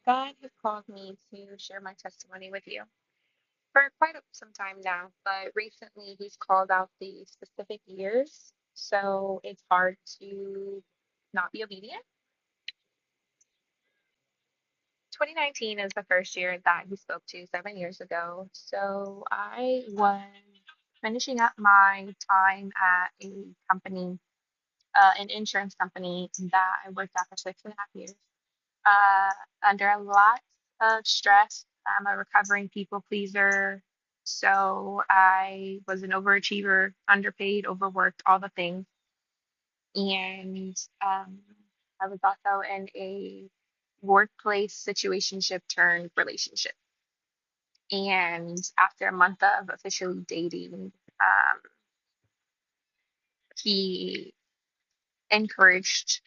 God has called me to share my testimony with you for quite some time now, but recently He's called out the specific years, so it's hard to not be obedient. 2019 is the first year that He spoke to 7 years ago. So I was finishing up my time at a company, an insurance company that I worked at for 6.5 years. uh, Under a lot of stress. I'm a recovering people pleaser. So I was an overachiever, underpaid, overworked, all the things. And I was also in a workplace situationship turned relationship. And after a month of officially dating, he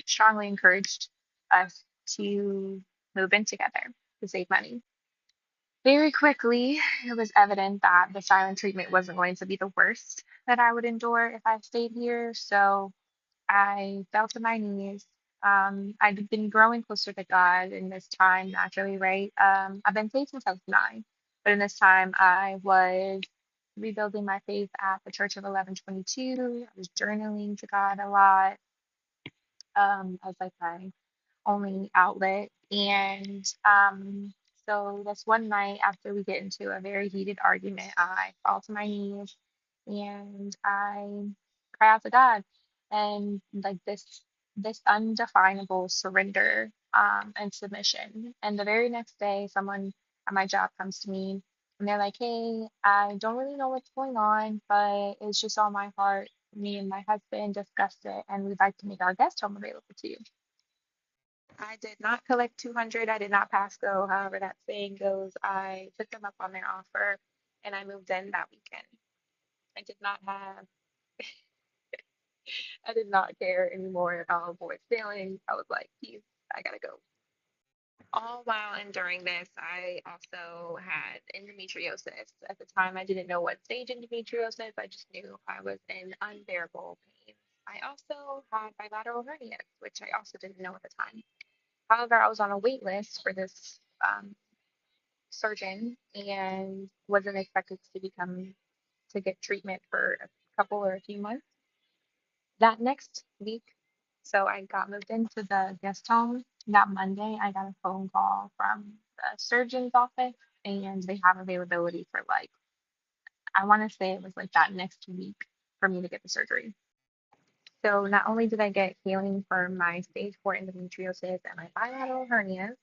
strongly encouraged us to move in together to save money. Very quickly, it was evident that the silent treatment wasn't going to be the worst that I would endure if I stayed here. So I fell to my knees. I'd been growing closer to God in this time, naturally, right? I've been saved since I was 9, but in this time, I was rebuilding my faith at the Church of 1122. I was journaling to God a lot, as like my only outlet. And so this one night after we get into a very heated argument, I fall to my knees and I cry out to God and like this undefinable surrender and submission. And the very next day, someone at my job comes to me and they're like, "Hey, I don't really know what's going on, but it's just on my heart. Me and my husband discussed it, and we'd like to make our guest home available to you." I did not collect 200. I did not pass go. However, that saying goes, I took them up on their offer and I moved in that weekend. I did not have, I did not care anymore at all for his feelings. I was like, "Peace, I gotta go." All while enduring this, I also had endometriosis. At the time, I didn't know what stage endometriosis, I just knew I was in unbearable pain. I also had bilateral hernias, which I also didn't know at the time. However, I was on a wait list for this surgeon and wasn't expected to get treatment for a couple or a few months. That next week, so I got moved into the guest home. That Monday, I got a phone call from the surgeon's office, and they have availability for like, I want to say it was like that next week for me to get the surgery. So not only did I get healing for my stage 4 endometriosis and my bilateral hernias,